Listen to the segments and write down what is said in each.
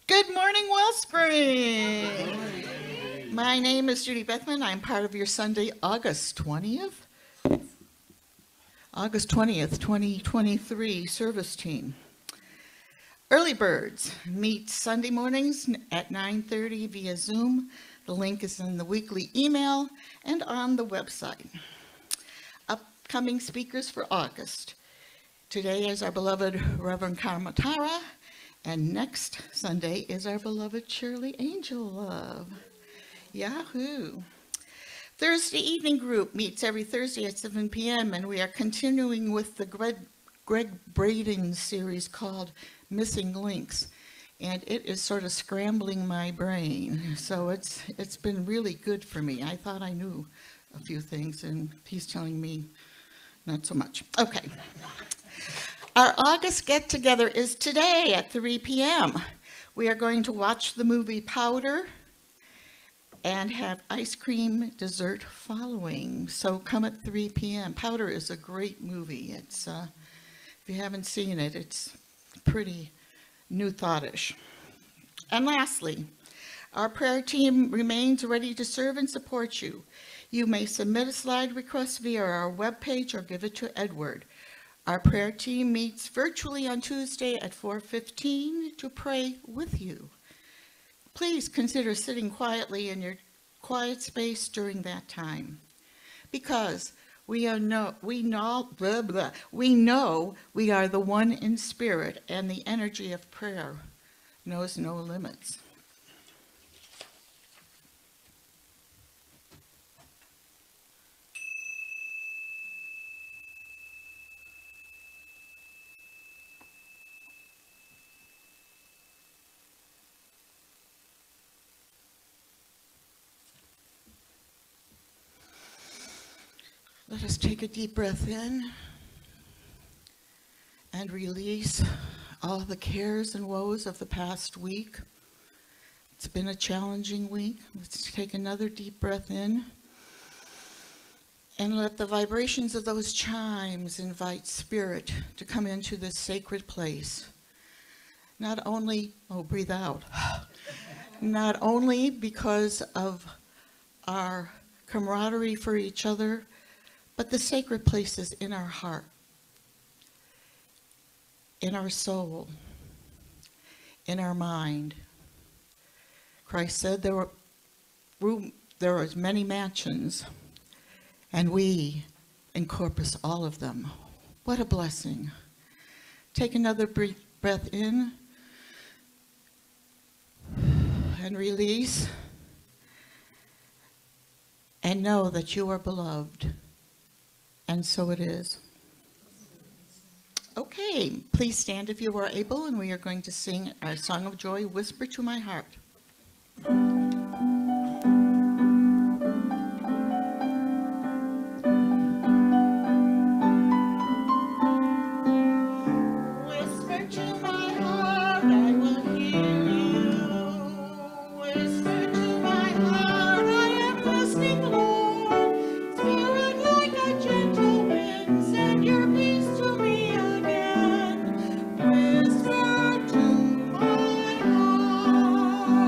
Good morning, Wellspring. My name is Judy Bethman. I'm part of your Sunday, August 20th, 2023 service team. Early birds meet Sunday mornings at 9:30 via Zoom. The link is in the weekly email and on the website. Upcoming speakers for August. Today is our beloved Reverend Kamatara, and next Sunday is our beloved Shirley Angel Love. Yahoo! Thursday evening group meets every Thursday at 7 p.m. and we are continuing with the Greg Braden series called Missing Links. And it is sort of scrambling my brain. So it's been really good for me. I thought I knew a few things and he's telling me not so much. Okay. Our August get-together is today at 3 p.m. We are going to watch the movie Powder and have ice cream dessert following. So come at 3 p.m. Powder is a great movie. It's if you haven't seen it, it's pretty new thought-ish. And lastly, our prayer team remains ready to serve and support you. You may submit a slide request via our webpage or give it to Edward. Our prayer team meets virtually on Tuesday at 4:15 to pray with you. Please consider sitting quietly in your quiet space during that time, because we know we are the one in spirit, and the energy of prayer knows no limits. Let us take a deep breath in and release all the cares and woes of the past week. It's been a challenging week. Let's take another deep breath in and let the vibrations of those chimes invite spirit to come into this sacred place. Not only, breathe out, not only because of our camaraderie for each other, but the sacred places in our heart, in our soul, in our mind. Christ said there are many mansions, and we encompass all of them. What a blessing. Take another breath in and release, and know that you are beloved. And so it is. Okay, please stand if you are able, and we are going to sing our song of joy, Whisper to My Heart. Whisper to my heart, I will hear you. Whisper to my heart, I am listening, Lord. Spirit like a gentle wind, send your peace to me again. Whisper to my heart.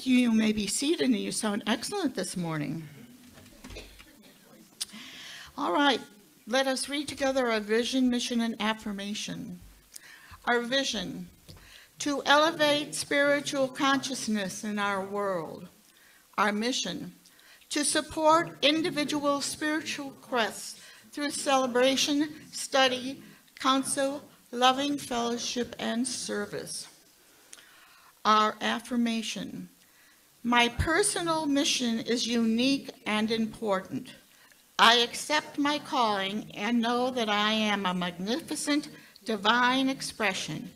Thank you. You may be seated, and you sound excellent this morning. All right, let us read together our vision, mission, and affirmation. Our vision: to elevate spiritual consciousness in our world. Our mission: to support individual spiritual quests through celebration, study, counsel, loving fellowship, and service. Our affirmation: my personal mission is unique and important. I accept my calling and know that I am a magnificent divine expression,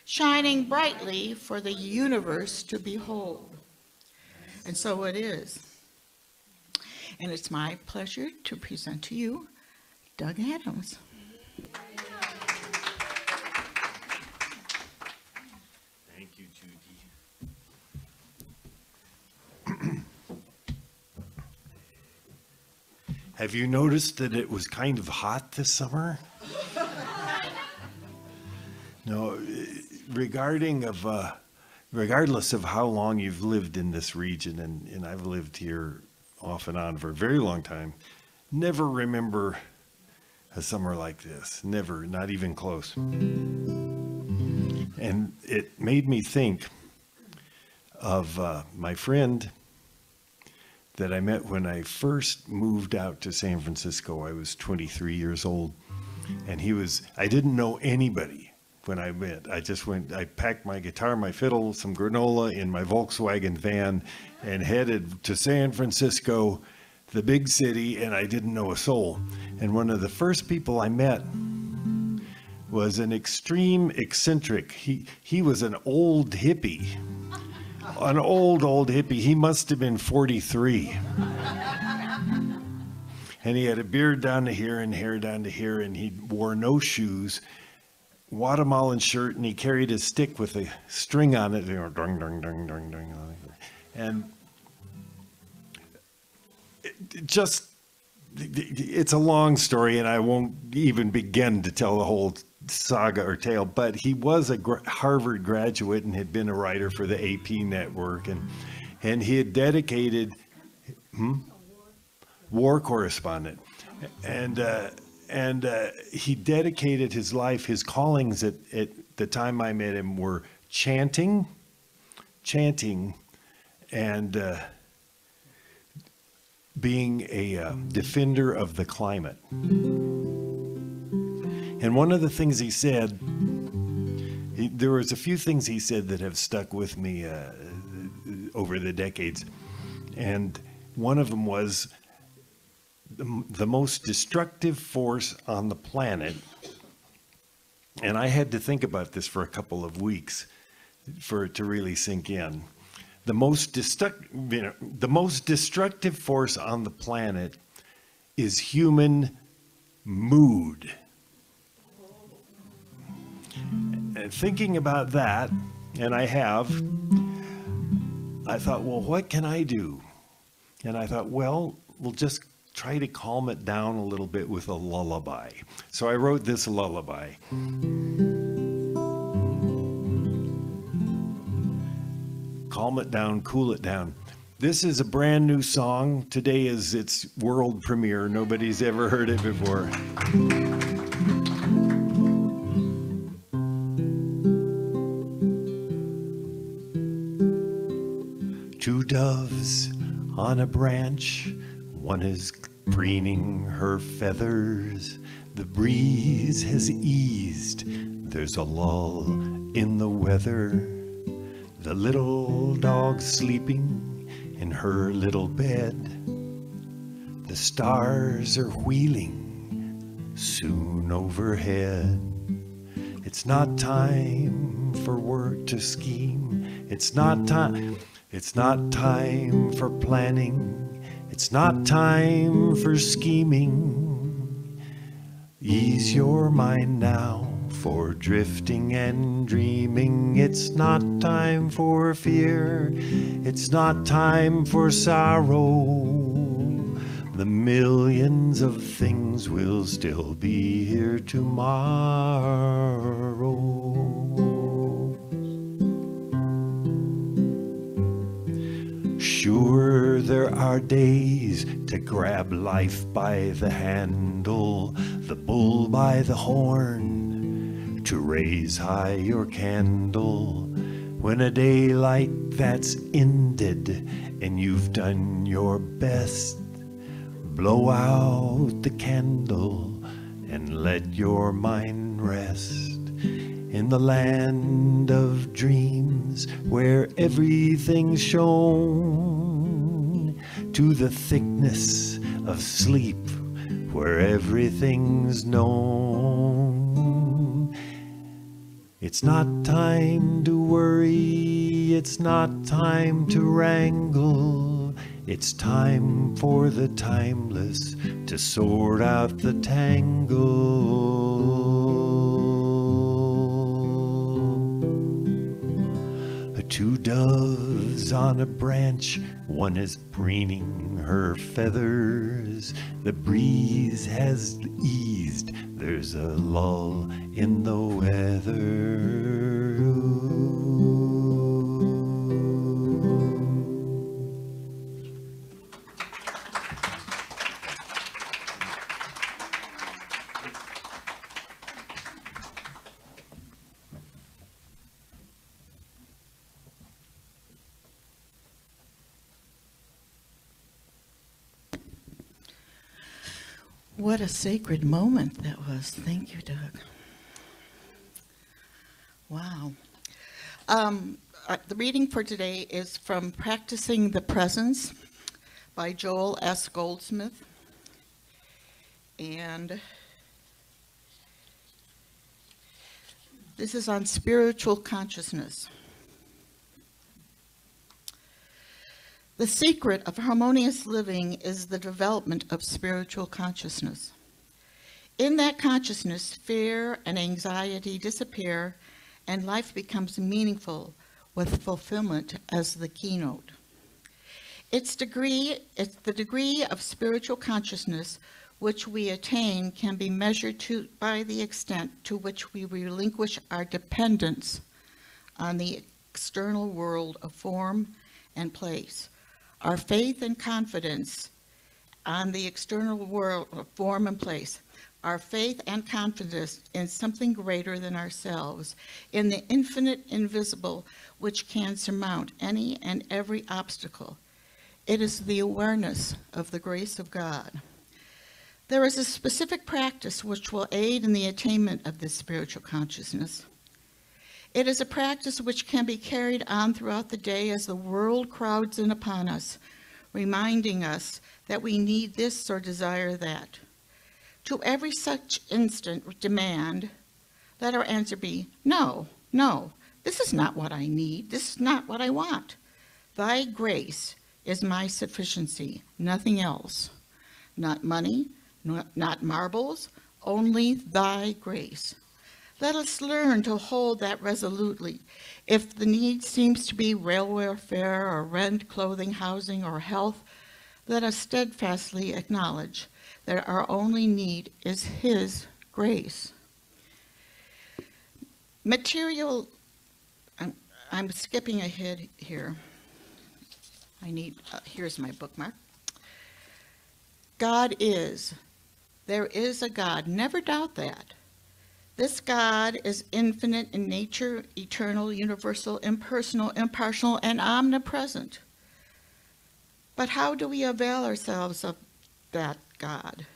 shining brightly for the universe to behold. And so it is. And it's my pleasure to present to you Doug Adams. Thank you, Judy. Have you noticed that it was kind of hot this summer? No, regardless of how long you've lived in this region, and I've lived here off and on for a very long time, never remember a summer like this. Never, not even close. And it made me think of my friend that I met when I first moved out to San Francisco. I was 23 years old, and I didn't know anybody when I went. I packed my guitar, my fiddle, some granola in my Volkswagen van and headed to San Francisco, the big city, and I didn't know a soul. And one of the first people I met was an extreme eccentric. He was an old hippie. An old hippie. He must have been 43. And he had a beard down to here and hair down to here, and he wore no shoes, Guatemalan shirt, and he carried a stick with a string on it, dung, dung, dung, dung, dung. And it's a long story, and I won't even begin to tell the whole saga or tale, but he was a Harvard graduate and had been a writer for the AP network, and he had dedicated war correspondent, and he dedicated his life, his callings at the time I met him were chanting, and being a defender of the climate. And one of the things he said, there was a few things he said that have stuck with me over the decades. And one of them was the most destructive force on the planet. And I had to think about this for a couple of weeks for it to really sink in. The most destructive force on the planet is human mood. And thinking about that, and I thought, well, what can I do? And I thought, well, we'll just try to calm it down a little bit with a lullaby. So I wrote this lullaby. Calm it down, cool it down. This is a brand new song. Today is its world premiere. Nobody's ever heard it before. Two doves on a branch, one is preening her feathers. The breeze has eased, there's a lull in the weather. The little dog's sleeping in her little bed. The stars are wheeling soon overhead. It's not time for work to scheme. It's not time for planning. It's not time for scheming. Ease your mind now for drifting and dreaming. It's not time for fear. It's not time for sorrow. The millions of things will still be here tomorrow. Sure, there are days to grab life by the handle, the bull by the horn, to raise high your candle. When a day like that's ended and you've done your best, blow out the candle and let your mind rest. In the land of dreams where everything's shown, to the thickness of sleep where everything's known. It's not time to worry, it's not time to wrangle, it's time for the timeless to sort out the tangle. Two doves on a branch, one is preening her feathers. The breeze has eased, there's a lull in the weather. What a sacred moment that was. Thank you, Doug. Wow. The reading for today is from Practicing the Presence by Joel S. Goldsmith. And this is on spiritual consciousness. The secret of harmonious living is the development of spiritual consciousness. In that consciousness, fear and anxiety disappear, and life becomes meaningful with fulfillment as the keynote. It's the degree of spiritual consciousness which we attain can be measured by the extent to which we relinquish our dependence on the external world of form and place. Our faith and confidence on the external world of form and place. Our faith and confidence in something greater than ourselves, in the infinite invisible which can surmount any and every obstacle. It is the awareness of the grace of God. There is a specific practice which will aid in the attainment of this spiritual consciousness. It is a practice which can be carried on throughout the day as the world crowds in upon us, reminding us that we need this or desire that. To every such instant demand, let our answer be, no, no, this is not what I need, this is not what I want. Thy grace is my sufficiency, nothing else. Not money, not marbles, only thy grace. Let us learn to hold that resolutely. If the need seems to be railway fare or rent, clothing, housing, or health, let us steadfastly acknowledge that our only need is His grace. Material, I'm skipping ahead here. Here's my bookmark. God is. There is a God. Never doubt that. This God is infinite in nature, eternal, universal, impersonal, impartial, and omnipresent. But how do we avail ourselves of that God?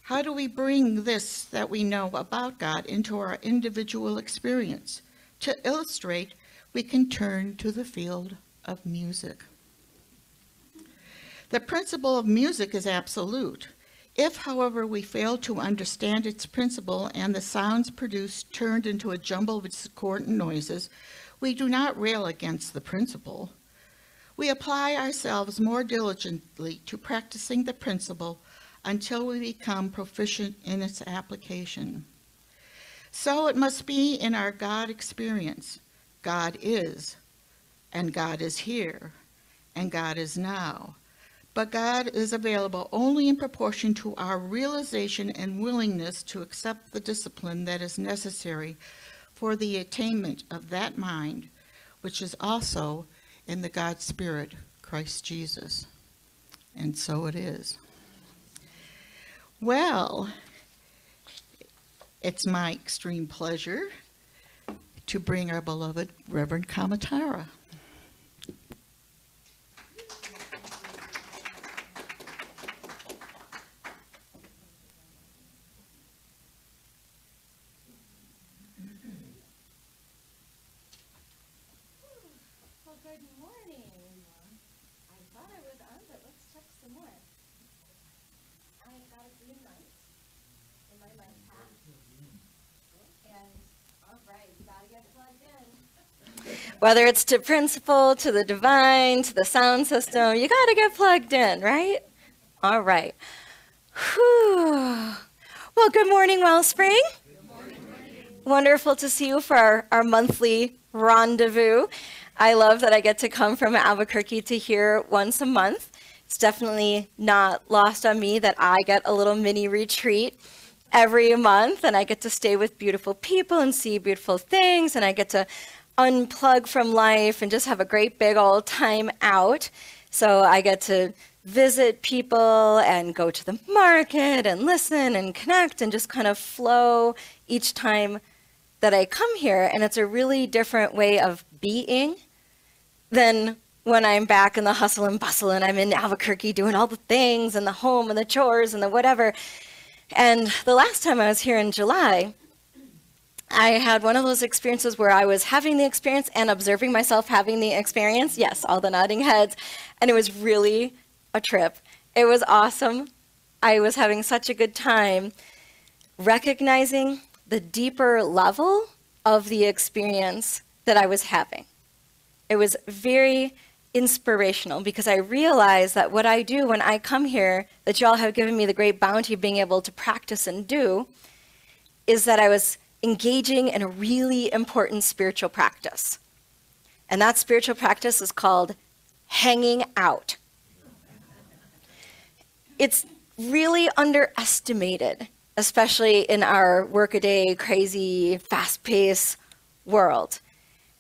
How do we bring this that we know about God into our individual experience? To illustrate, we can turn to the field of music. The principle of music is absolute. If, however, we fail to understand its principle and the sounds produced turned into a jumble of discordant noises, we do not rail against the principle. We apply ourselves more diligently to practicing the principle until we become proficient in its application. So it must be in our God experience. God is, and God is here, and God is now. But God is available only in proportion to our realization and willingness to accept the discipline that is necessary for the attainment of that mind, which is also in the God Spirit, Christ Jesus. And so it is. Well, it's my extreme pleasure to bring our beloved Reverend Kamatara. Well, good morning. I thought I was on, but let's check some more. I got a green light in my mic hat. And, all right, you gotta get plugged in. Whether it's to principle, to the divine, to the sound system, you gotta get plugged in, right? All right. Whew. Well, good morning, Wellspring. Good morning. Wonderful to see you for our monthly rendezvous. I love that I get to come from Albuquerque to here once a month. It's definitely not lost on me that I get a little mini retreat every month, and I get to stay with beautiful people and see beautiful things, and I get to unplug from life and just have a great big old time out. So I get to visit people and go to the market and listen and connect and just kind of flow each time that I come here. And it's a really different way of being than when I'm back in the hustle and bustle and I'm in Albuquerque doing all the things and the home and the chores and the whatever. And the last time I was here in July, I had one of those experiences where I was having the experience and observing myself having the experience. Yes, all the nodding heads. And it was really a trip. It was awesome. I was having such a good time recognizing the deeper level of the experience that I was having. It was very inspirational because I realized that what I do when I come here, that y'all have given me the great bounty of being able to practice and do, is that I was engaging in a really important spiritual practice. And that spiritual practice is called hanging out. It's really underestimated, especially in our workaday, crazy, fast-paced world.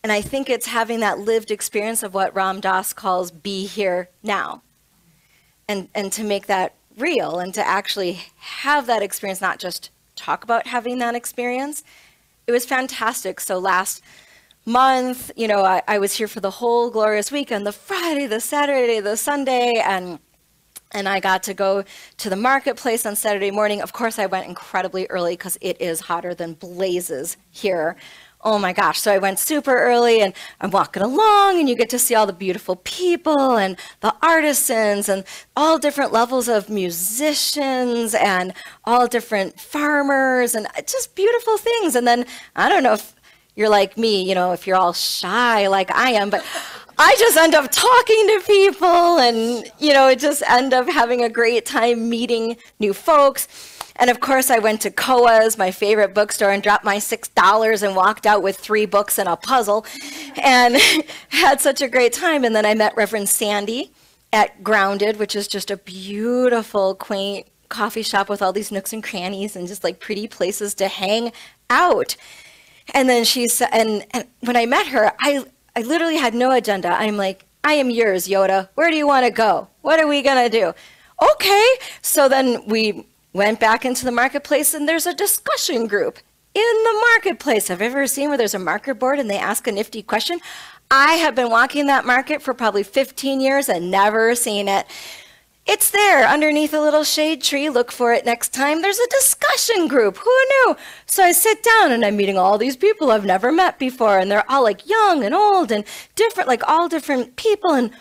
And I think it's having that lived experience of what Ram Dass calls be here now. And to make that real and to actually have that experience, not just talk about having that experience. It was fantastic. So last month, you know, I was here for the whole glorious weekend, the Friday, the Saturday, the Sunday, and I got to go to the marketplace on Saturday morning. Of course, I went incredibly early because it is hotter than blazes here. Oh my gosh. So I went super early and I'm walking along and you get to see all the beautiful people and the artisans and all different levels of musicians and all different farmers and just beautiful things. And then I don't know if you're like me, you know, if you're all shy like I am, but I just end up talking to people and, you know, just end up having a great time meeting new folks. And of course, I went to Koa's, my favorite bookstore, and dropped my $6 and walked out with 3 books and a puzzle and had such a great time. And then I met Reverend Sandy at Grounded, which is just a beautiful, quaint coffee shop with all these nooks and crannies and just like pretty places to hang out. And then she said, and when I met her, I literally had no agenda. I'm like, I am yours, Yoda. Where do you want to go? What are we going to do? Okay. So then we went back into the marketplace and there's a discussion group in the marketplace. Have you ever seen where there's a market board and they ask a nifty question? I have been walking that market for probably 15 years and never seen it. It's there underneath a little shade tree. Look for it next time. There's a discussion group. Who knew? So I sit down and I'm meeting all these people I've never met before. And they're all like young and old and different, like all different people. And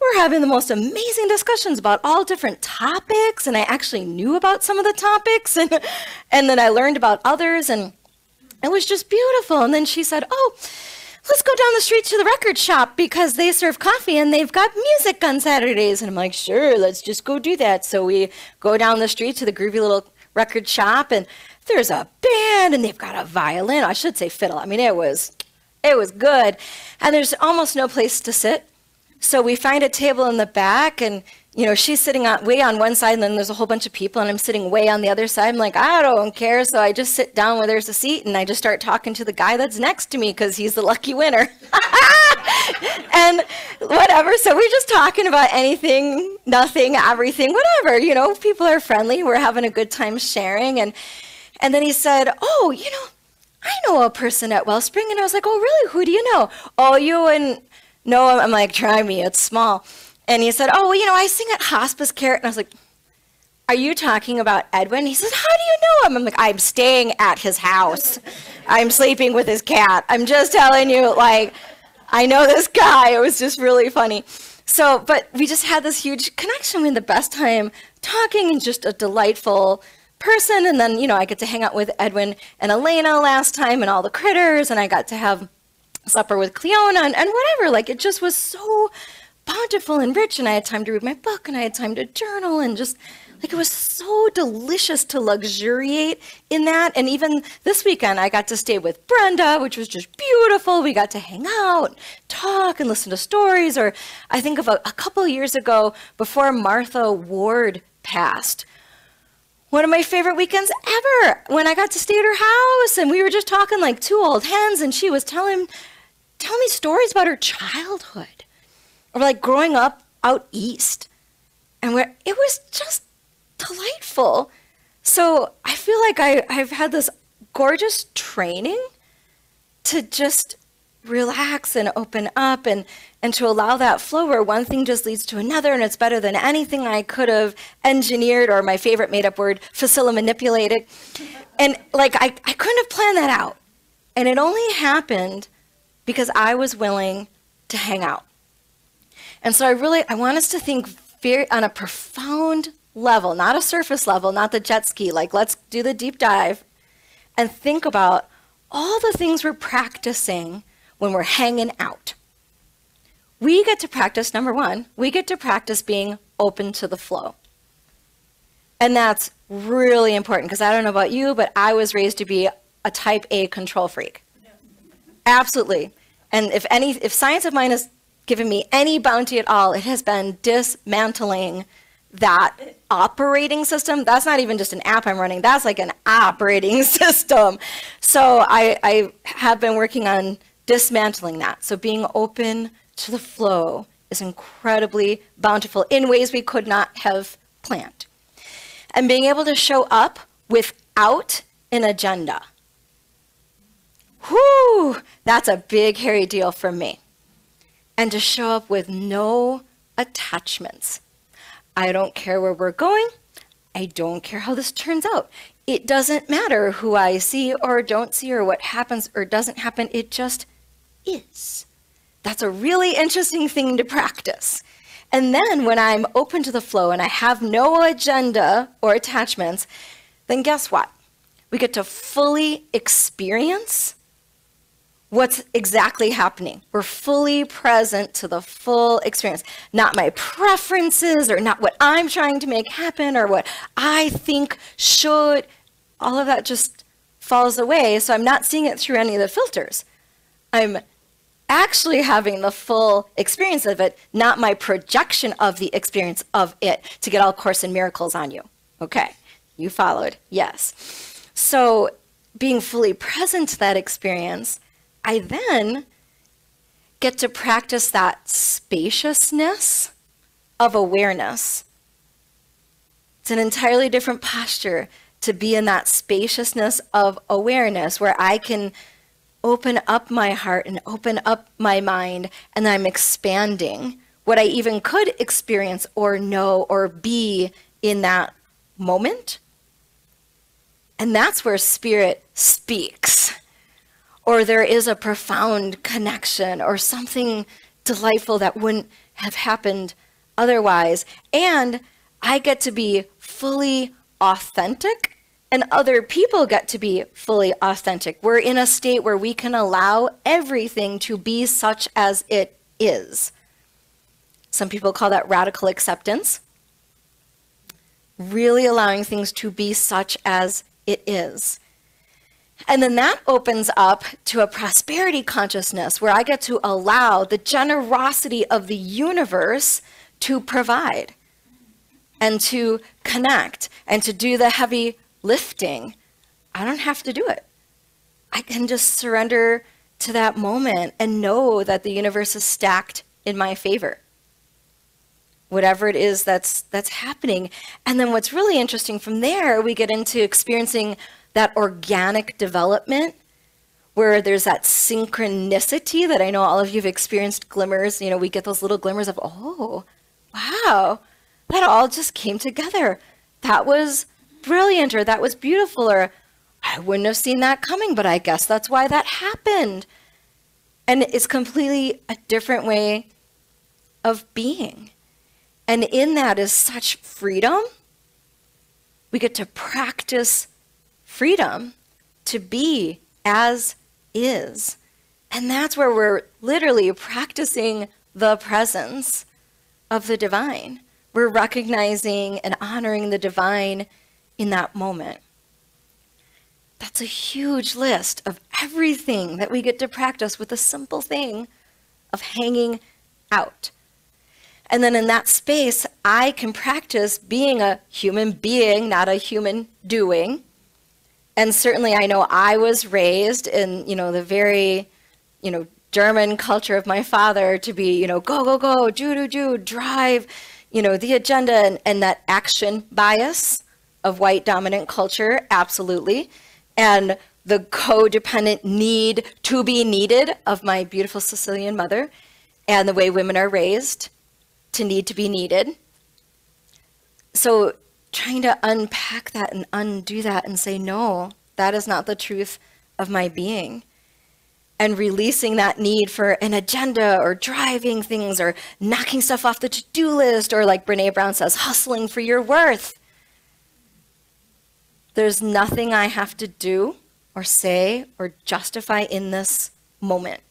we're having the most amazing discussions about all different topics. And I actually knew about some of the topics. And then I learned about others. And it was just beautiful. And then she said, oh, let's go down the street to the record shop because they serve coffee and they've got music on Saturdays. And I'm like, sure, let's just go do that. So we go down the street to the groovy little record shop and there's a band and they've got a violin. I should say fiddle. I mean, it was good. And there's almost no place to sit. So we find a table in the back and, you know, she's sitting way on one side, and then there's a whole bunch of people, and I'm sitting way on the other side. I'm like, I don't care. So I just sit down where there's a seat, and I just start talking to the guy that's next to me because he's the lucky winner. And whatever. So we're just talking about anything, nothing, everything, whatever. You know, people are friendly. We're having a good time sharing. And then he said, oh, you know, I know a person at Wellspring. And I was like, oh, really? Who do you know? Oh, you and no. I'm like, try me. It's small. And he said, oh, well, you know, I sing at hospice care. And I was like, are you talking about Edwin? He says, how do you know him? I'm like, I'm staying at his house. I'm sleeping with his cat. I'm just telling you, like, I know this guy. It was just really funny. So, but we just had this huge connection. We had the best time talking, and just a delightful person. And then, you know, I get to hang out with Edwin and Elena last time and all the critters. And I got to have supper with Cleona and whatever. Like, it just was so bountiful and rich, and I had time to read my book, and I had time to journal, and just like it was so delicious to luxuriate in that. And even this weekend I got to stay with Brenda, which was just beautiful. We got to hang out, talk, and listen to stories. Or I think of a couple years ago, before Martha Ward passed, one of my favorite weekends ever, when I got to stay at her house, and we were just talking like two old hens, and she was telling me stories about her childhood, or like growing up out east, and where it was just delightful. So I feel like I've had this gorgeous training to just relax and open up, and to allow that flow where one thing just leads to another, and it's better than anything I could have engineered, or my favorite made-up word, facilla manipulated. And like I couldn't have planned that out. And it only happened because I was willing to hang out. And so I want us to think very on a profound level, not a surface level, not the jet ski, like let's do the deep dive, and think about all the things we're practicing when we're hanging out. We get to practice, number one, we get to practice being open to the flow. And that's really important, because I don't know about you, but I was raised to be a type A control freak. Absolutely. And if science of mind has given me any bounty at all, it has been dismantling that operating system. That's not even just an app I'm running. That's like an operating system. So I have been working on dismantling that. So being open to the flow is incredibly bountiful in ways we could not have planned. And being able to show up without an agenda. Whew, that's a big, hairy deal for me. And to show up with no attachments. I don't care where we're going. I don't care how this turns out. It doesn't matter who I see or don't see, or what happens or doesn't happen. It just is. That's a really interesting thing to practice. And then when I'm open to the flow and I have no agenda or attachments, then guess what? We get to fully experience what's exactly happening. We're fully present to the full experience. Not my preferences, or not what I'm trying to make happen, or what I think should. All of that just falls away. So I'm not seeing it through any of the filters. I'm actually having the full experience of it, not my projection of the experience of it to get all Course in Miracles on you. Okay, you followed, yes. So being fully present to that experience, I then get to practice that spaciousness of awareness. It's an entirely different posture to be in that spaciousness of awareness, where I can open up my heart and open up my mind, and I'm expanding what I even could experience or know or be in that moment. And that's where spirit speaks. Or there is a profound connection, or something delightful that wouldn't have happened otherwise. And I get to be fully authentic, and other people get to be fully authentic. We're in a state where we can allow everything to be such as it is. Some people call that radical acceptance. Really allowing things to be such as it is. And then that opens up to a prosperity consciousness, where I get to allow the generosity of the universe to provide. and to connect and to do the heavy lifting. I don't have to do it. I can just surrender to that moment and know that the universe is stacked in my favor. Whatever it is that's happening. And then what's really interesting from there, we get into experiencing that organic development where there's that synchronicity that I know all of you have experienced glimmers. You know, we get those little glimmers of, oh, wow, that all just came together. That was brilliant, or that was beautiful, or I wouldn't have seen that coming, but I guess that's why that happened. And it's completely a different way of being. And in that is such freedom. We get to practice freedom to be as is. And that's where we're literally practicing the presence of the divine. We're recognizing and honoring the divine in that moment. That's a huge list of everything that we get to practice with the simple thing of hanging out. And then in that space, I can practice being a human being, not a human doing. And certainly I know I was raised in, the very, German culture of my father to be, go, go, go, do, drive, the agenda and that action bias of white dominant culture, absolutely. And the codependent need to be needed of my beautiful Sicilian mother, and the way women are raised to need to be needed. So trying to unpack that and undo that and say, no, that is not the truth of my being. And releasing that need for an agenda or driving things or knocking stuff off the to-do list, or like Brene Brown says, hustling for your worth. There's nothing I have to do or say or justify in this moment.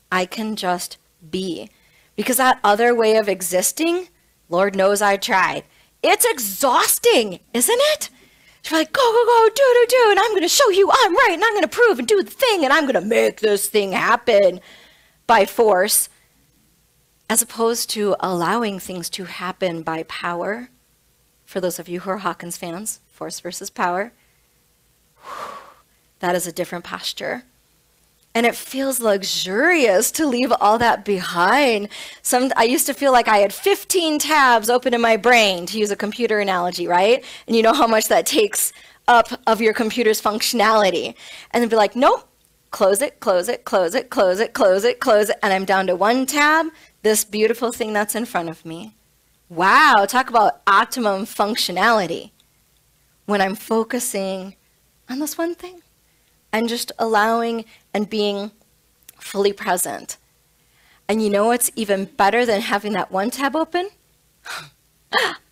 I can just be. Because that other way of existing, Lord knows I tried. It's exhausting, isn't it? You're like, go, go, go, do, and I'm going to show you I'm right, and I'm going to prove and do the thing, and I'm going to make this thing happen by force, as opposed to allowing things to happen by power. For those of you who are Hawkins fans, force versus power, that is a different posture. And it feels luxurious to leave all that behind. I used to feel like I had 15 tabs open in my brain, to use a computer analogy, right? And you know how much that takes up of your computer's functionality. And then be like, nope, close it, close it, close it, close it, close it, close it. And I'm down to one tab, this beautiful thing that's in front of me. Wow, talk about optimum functionality. When I'm focusing on this one thing and just allowing and being fully present. And you know what's even better than having that one tab open?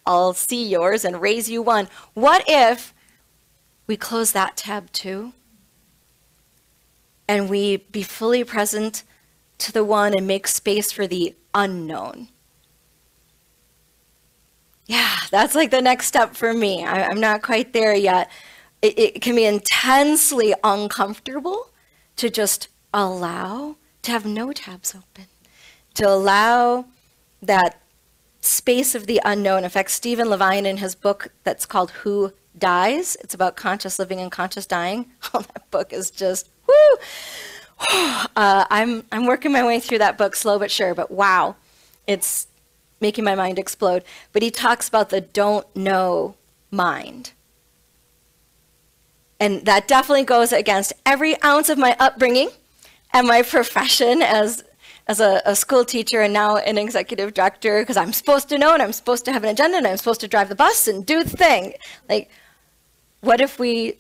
I'll see yours and raise you one. What if we close that tab too? And we be fully present to the one and make space for the unknown. Yeah, that's like the next step for me. I'm not quite there yet. It can be intensely uncomfortable to just allow, to have no tabs open, to allow that space of the unknown. In fact, Stephen Levine, in his book that's called Who Dies, it's about conscious living and conscious dying. Oh, that book is just, whoo! I'm working my way through that book, slow but sure, but wow, it's making my mind explode. But he talks about the don't know mind. And that definitely goes against every ounce of my upbringing and my profession as a school teacher and now an executive director, because I'm supposed to know and I'm supposed to have an agenda and I'm supposed to drive the bus and do the thing. Like, what if we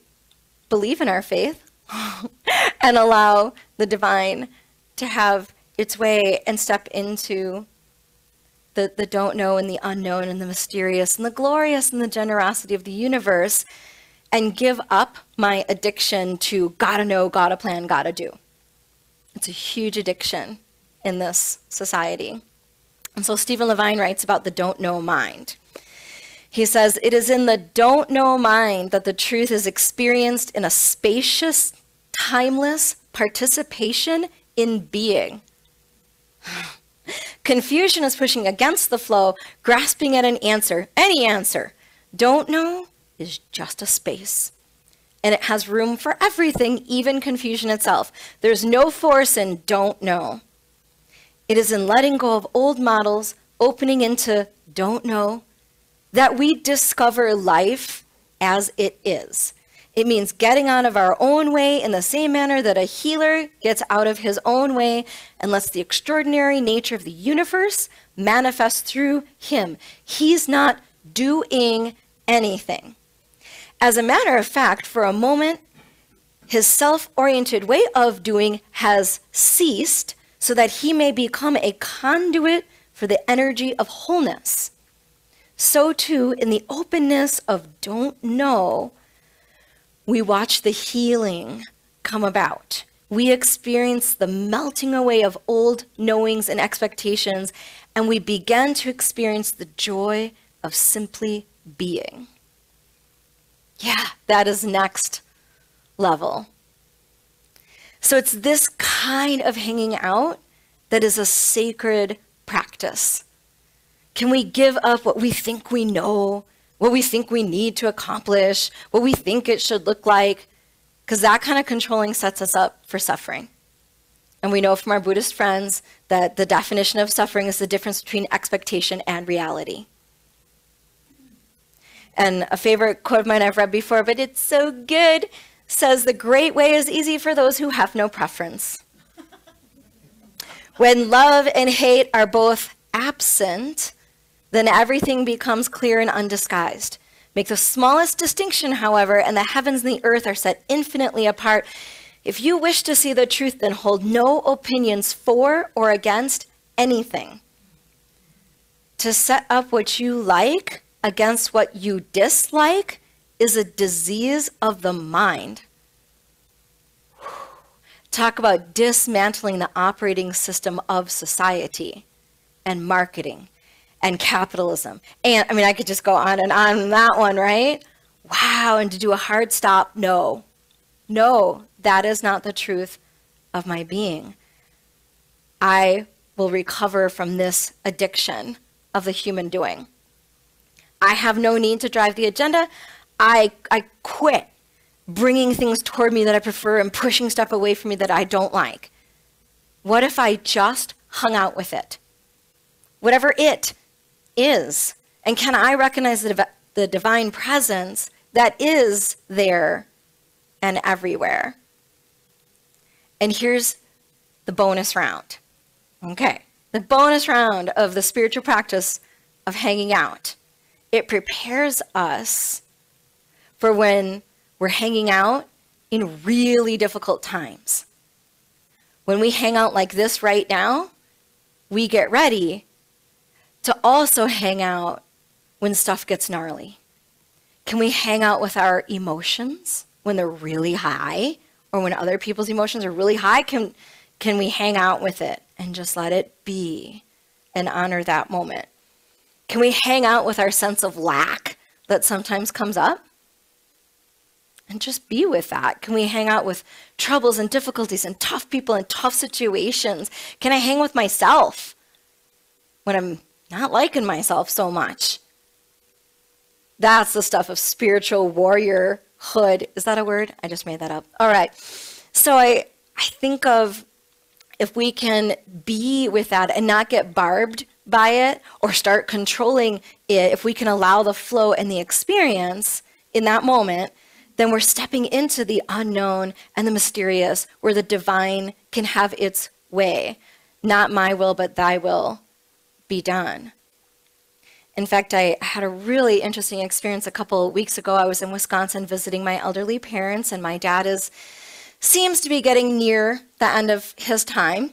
believe in our faith and allow the divine to have its way and step into the don't know and the unknown and the mysterious and the glorious and the generosity of the universe, and give up my addiction to gotta know, gotta plan, gotta do. It's a huge addiction in this society. And so Stephen Levine writes about the don't know mind. He says, it is in the don't know mind that the truth is experienced in a spacious, timeless participation in being. Confusion is pushing against the flow, grasping at an answer, any answer. Don't know is just a space. And it has room for everything, even confusion itself. There's no force in don't know. It is in letting go of old models, opening into don't know, that we discover life as it is. It means getting out of our own way in the same manner that a healer gets out of his own way and lets the extraordinary nature of the universe manifest through him. He's not doing anything. As a matter of fact, for a moment, his self-oriented way of doing has ceased so that he may become a conduit for the energy of wholeness. So too, in the openness of don't know, we watch the healing come about. We experience the melting away of old knowings and expectations, and we begin to experience the joy of simply being. Yeah, that is next level. So it's this kind of hanging out that is a sacred practice. Can we give up what we think we know, what we think we need to accomplish, what we think it should look like? Because that kind of controlling sets us up for suffering. And we know from our Buddhist friends that the definition of suffering is the difference between expectation and reality. And a favorite quote of mine I've read before, but it's so good, says, "The great way is easy for those who have no preference." When love and hate are both absent, then everything becomes clear and undisguised. Make the smallest distinction, however, and the heavens and the earth are set infinitely apart. If you wish to see the truth, then hold no opinions for or against anything. To set up what you like against what you dislike is a disease of the mind. Talk about dismantling the operating system of society and marketing and capitalism. And I mean, I could just go on that one, right? Wow, and to do a hard stop, no, that is not the truth of my being. I will recover from this addiction of the human doing. I have no need to drive the agenda. I quit bringing things toward me that I prefer and pushing stuff away from me that I don't like. What if I just hung out with it? Whatever it is. And can I recognize the divine presence that is there and everywhere? And here's the bonus round. Okay, the bonus round of the spiritual practice of hanging out. It prepares us for when we're hanging out in really difficult times. When we hang out like this right now, we get ready to also hang out when stuff gets gnarly. Can we hang out with our emotions when they're really high, or when other people's emotions are really high? Can we hang out with it and just let it be and honor that moment? Can we hang out with our sense of lack that sometimes comes up and just be with that? Can we hang out with troubles and difficulties and tough people and tough situations? Can I hang with myself when I'm not liking myself so much? That's the stuff of spiritual warriorhood. Is that a word? I just made that up. All right. So I think of if we can be with that and not get barbed by it or start controlling it, if we can allow the flow and the experience in that moment, then we're stepping into the unknown and the mysterious, where the divine can have its way. Not my will, but thy will be done. In fact, I had a really interesting experience a couple of weeks ago. I was in Wisconsin visiting my elderly parents, and my dad seems to be getting near the end of his time.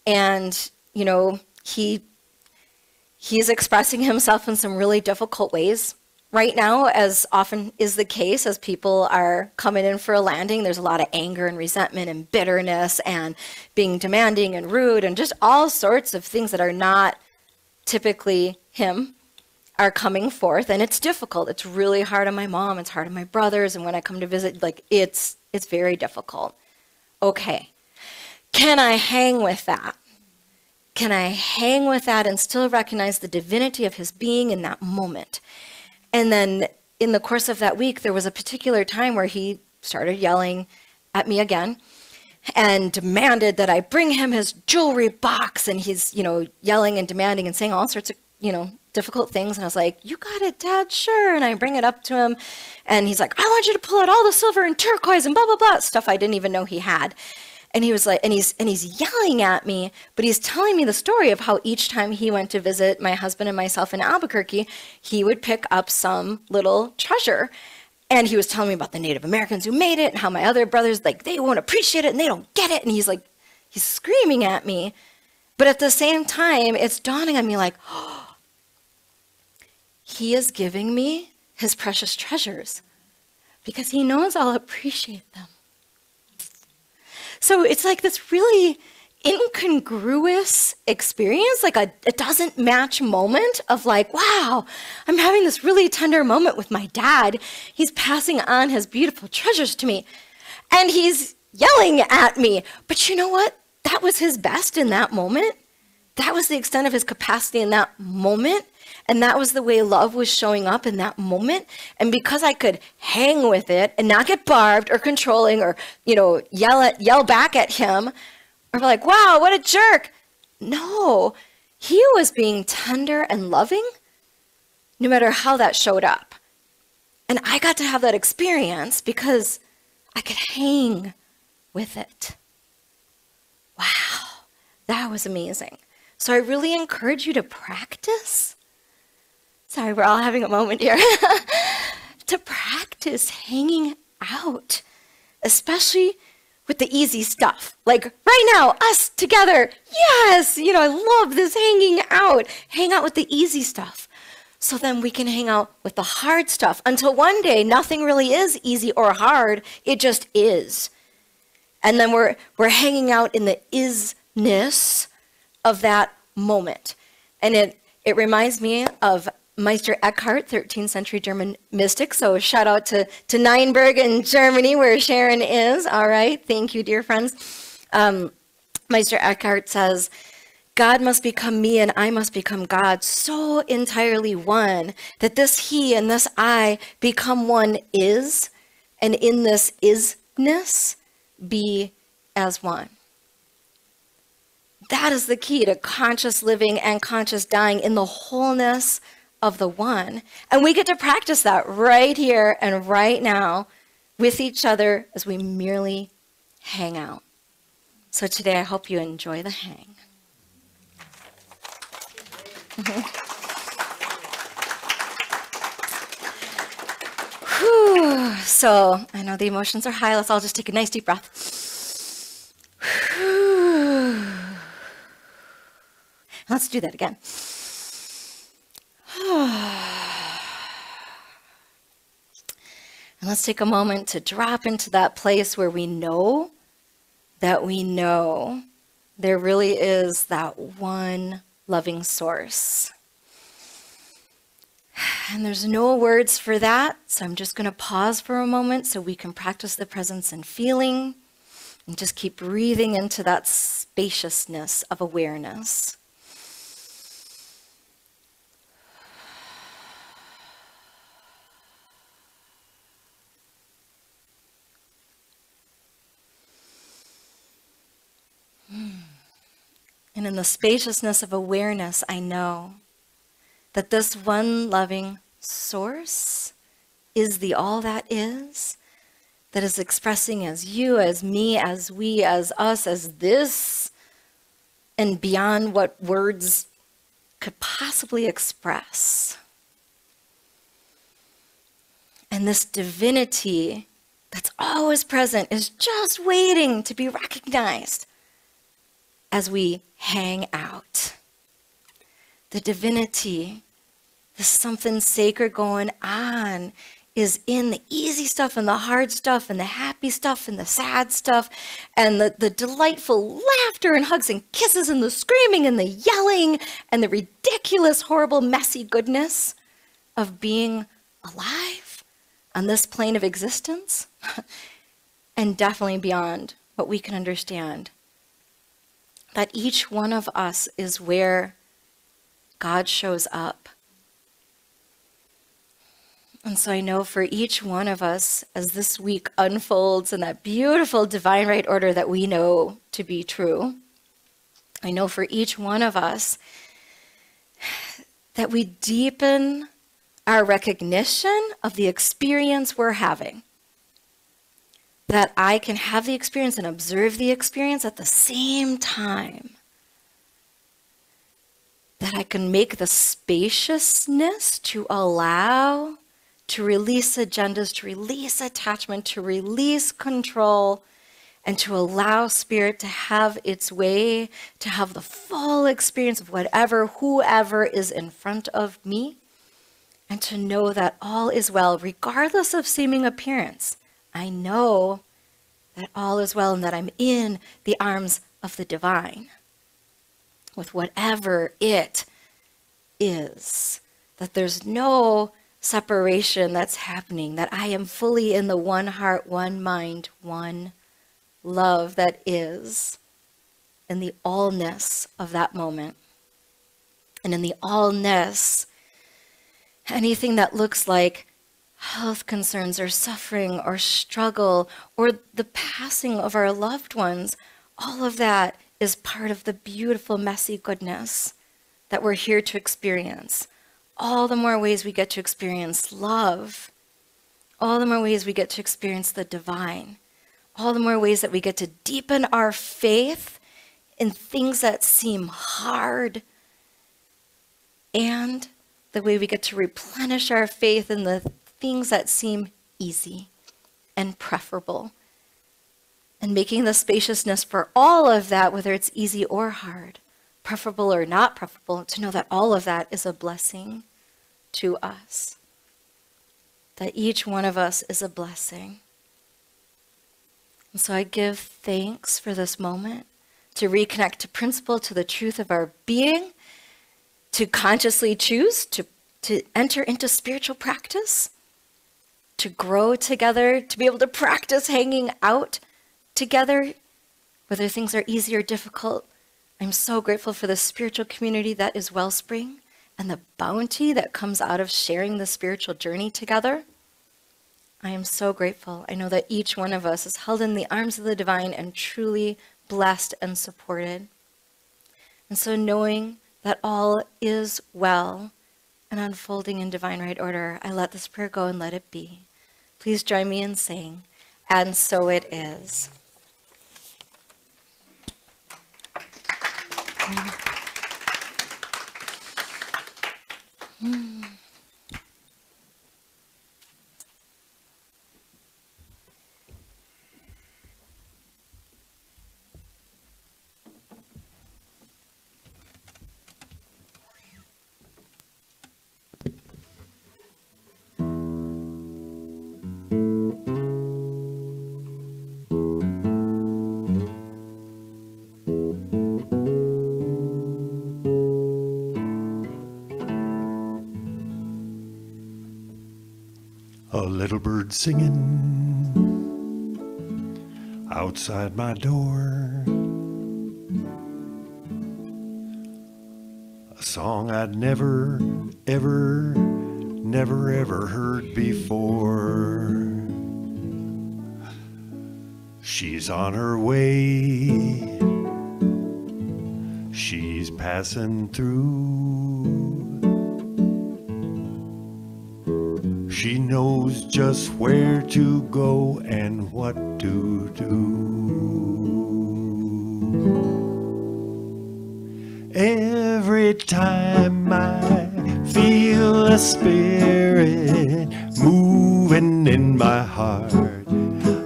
And, you know, he's expressing himself in some really difficult ways right now, as often is the case as people are coming in for a landing. There's a lot of anger and resentment and bitterness and being demanding and rude and just all sorts of things that are not typically him are coming forth. And it's difficult. It's really hard on my mom. It's hard on my brothers. And when I come to visit, like, it's very difficult. Okay. Can I hang with that? can I hang with that and still recognize the divinity of his being in that moment? And then in the course of that week, there was a particular time where he started yelling at me again and demanded that I bring him his jewelry box. And he's, yelling and demanding and saying all sorts of, difficult things. And I was like, you got it, Dad, sure. And I bring it up to him and he's like, I want you to pull out all the silver and turquoise and blah, blah, blah, stuff I didn't even know he had. And he was like, and he's yelling at me, but he's telling me the story of how each time he went to visit my husband and myself in Albuquerque, he would pick up some little treasure. And he was telling me about the Native Americans who made it and how my other brothers, they won't appreciate it and they don't get it. And he's screaming at me. But at the same time, it's dawning on me oh, he is giving me his precious treasures because he knows I'll appreciate them. So it's this really incongruous experience, a doesn't match moment of wow, I'm having this really tender moment with my dad. He's passing on his beautiful treasures to me and he's yelling at me. But you know what? That was his best in that moment. That was the extent of his capacity in that moment. And that was the way love was showing up in that moment. And because I could hang with it and not get barbed or controlling or, yell back at him or wow, what a jerk. No, he was being tender and loving no matter how that showed up. And I got to have that experience because I could hang with it. Wow, that was amazing. So I really encourage you to practice. Sorry, we're all having a moment here. To practice hanging out, especially with the easy stuff. Right now, us together. Yes, I love this hanging out. Hang out with the easy stuff. So then we can hang out with the hard stuff until one day nothing really is easy or hard. It just is. And then we're hanging out in the isness of that moment. And it reminds me of Meister Eckhart, 13th century German mystic. So shout out to Neinberg in Germany, where Sharon is. All right. Thank you, dear friends. Meister Eckhart says, God must become me and I must become God, so entirely one that this he and this I become one is, and in this isness be as one. That is the key to conscious living and conscious dying in the wholeness of the one. And we get to practice that right here and right now with each other as we merely hang out. So today I hope you enjoy the hang. Whew. So I know the emotions are high. Let's all just take a nice deep breath. Whew. Let's do that again. And let's take a moment to drop into that place where we know that there really is that one loving source. And there's no words for that, so I'm just going to pause for a moment so we can practice the presence and feeling and just keep breathing into that spaciousness of awareness. And in the spaciousness of awareness, I know that this one loving source is the all that is expressing as you, as me, as we, as us, as this, and beyond what words could possibly express. And this divinity that's always present is just waiting to be recognized as we hang out. The divinity, there's something sacred going on, is in the easy stuff and the hard stuff and the happy stuff and the sad stuff and the delightful laughter and hugs and kisses and the screaming and the yelling and the ridiculous, horrible, messy goodness of being alive on this plane of existence and definitely beyond what we can understand that each one of us is where God shows up. And so I know for each one of us, as this week unfolds in that beautiful divine right order that we know to be true, I know for each one of us that we deepen our recognition of the experience we're having. That I can have the experience and observe the experience at the same time. That I can make the spaciousness to allow, to release agendas, to release attachment, to release control, and to allow spirit to have its way, to have the full experience of whatever, whoever is in front of me, and to know that all is well, regardless of seeming appearance. I know that all is well and that I'm in the arms of the divine with whatever it is, that there's no separation that's happening, that I am fully in the one heart, one mind, one love that is, in the allness of that moment. And in the allness, anything that looks like health concerns or suffering or struggle or the passing of our loved ones, all of that is part of the beautiful, messy goodness that we're here to experience. All the more ways we get to experience love, all the more ways we get to experience the divine, all the more ways that we get to deepen our faith in things that seem hard, and the way we get to replenish our faith in the things that seem easy and preferable, and making the spaciousness for all of that, whether it's easy or hard, preferable or not preferable, to know that all of that is a blessing to us, that each one of us is a blessing. And so I give thanks for this moment to reconnect to principle, to the truth of our being, to consciously choose to enter into spiritual practice, to grow together, to be able to practice hanging out together, whether things are easy or difficult. I'm so grateful for the spiritual community that is Wellspring and the bounty that comes out of sharing the spiritual journey together. I am so grateful. I know that each one of us is held in the arms of the divine and truly blessed and supported. And so knowing that all is well and unfolding in divine right order, I let this prayer go and let it be. Please join me in saying, and so it is. A little bird singing outside my door, a song I'd never, ever heard before. She's on her way, she's passing through. She knows just where to go and what to do. Every time I feel a spirit moving in my heart,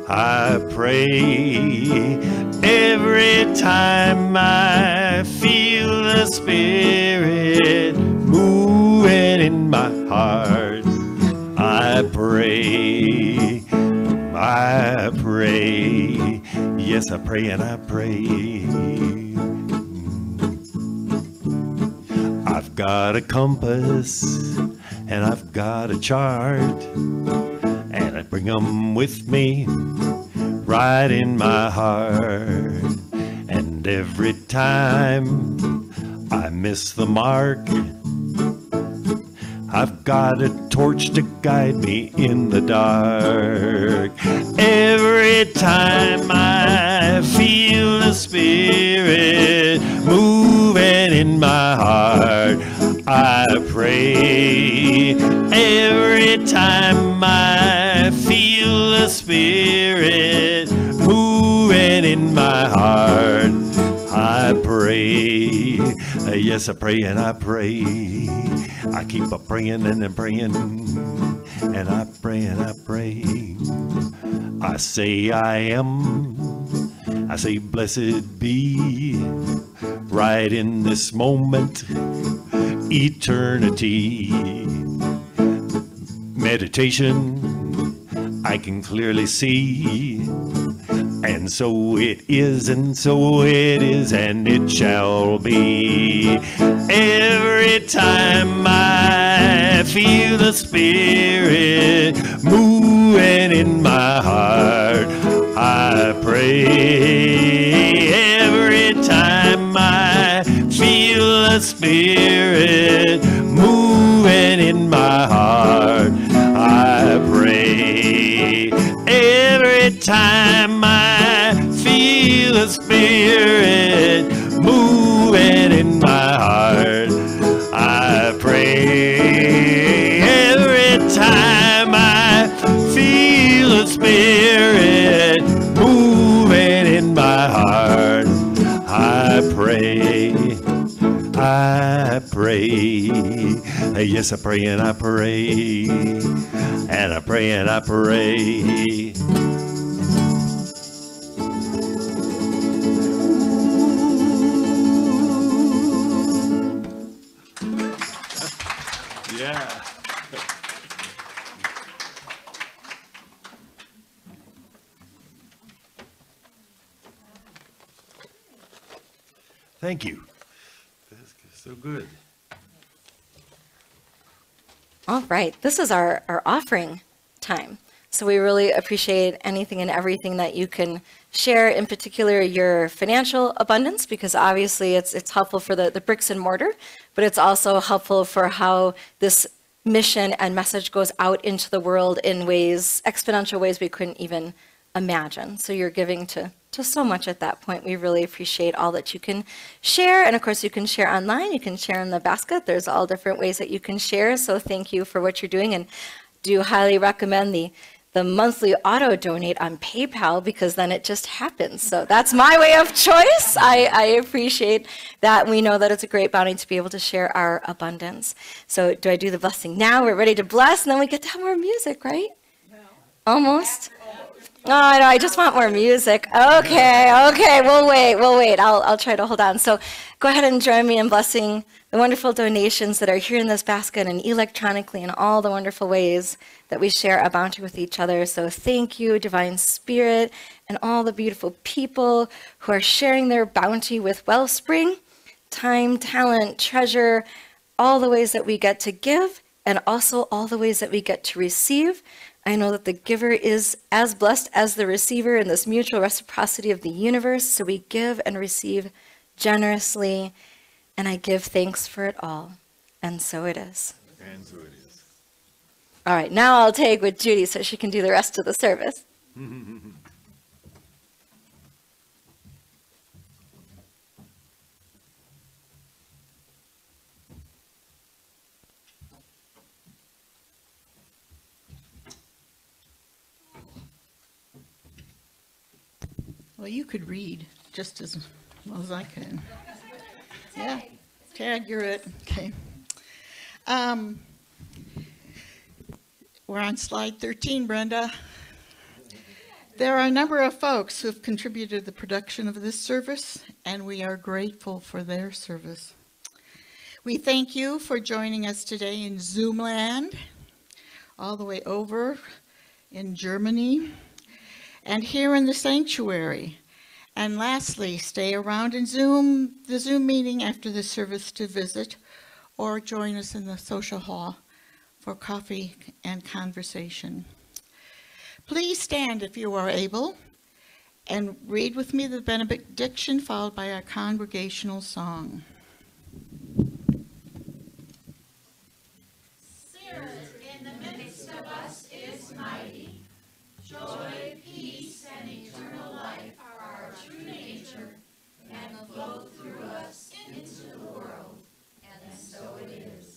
I pray. Every time I feel the spirit moving in my heart, I pray, yes I pray and I pray. I've got a compass and I've got a chart, and I bring them with me right in my heart. And And every time I miss the mark, I've got a torch to guide me in the dark. Every time I feel the Spirit moving in my heart, I pray. Every time I feel the Spirit moving in my heart, I pray. Yes, I pray and I pray. I keep a praying and a praying, and I pray and I pray. I say I am, I say blessed be, right in this moment, eternity. Meditation, I can clearly see, and so it is, and so it is, and it shall be. Every time I feel the Spirit moving in my heart, I pray. Every time I feel the Spirit moving in my heart, I pray. Every time I feel the Spirit moving in my heart, I pray. Every time I feel the Spirit moving in my heart, I pray. I pray. Yes, I pray and I pray. And I pray and I pray. Yeah. Thank you. That's so good. All right, this is our offering time. So we really appreciate anything and everything that you can share, in particular your financial abundance, because obviously it's helpful for the bricks and mortar, but it's also helpful for how this mission and message goes out into the world in ways, exponential ways we couldn't even imagine. So you're giving to so much at that point. We really appreciate all that you can share. And of course, you can share online. You can share in the basket. There's all different ways that you can share. So thank you for what you're doing. And do highly recommend the monthly auto donate on PayPal, because then it just happens. So that's my way of choice. I appreciate that. We know that it's a great bounty to be able to share our abundance. So do I do the blessing now? We're ready to bless, and then we get to have more music, right? No. Almost? Oh, no, I just want more music. Okay, we'll wait. I'll try to hold on. So go ahead and join me in blessing the wonderful donations that are here in this basket and electronically, and all the wonderful ways that we share a bounty with each other. So thank you, Divine Spirit, and all the beautiful people who are sharing their bounty with Wellspring, time, talent, treasure, all the ways that we get to give, and also all the ways that we get to receive. I know that the giver is as blessed as the receiver in this mutual reciprocity of the universe. So we give and receive generously, and I give thanks for it all. And so it is. And so it is. All right, now I'll take with Judy so she can do the rest of the service. Well, you could read just as well as I can. Yeah, Tag, you're it. Okay. We're on slide 13, Brenda. There are a number of folks who have contributed to the production of this service, and we are grateful for their service. We thank you for joining us today in Zoomland, all the way over in Germany, and here in the sanctuary. And lastly, stay around in the Zoom meeting after the service to visit, or join us in the social hall for coffee and conversation. Please stand if you are able, And read with me the benediction, followed by our congregational song. And so it is.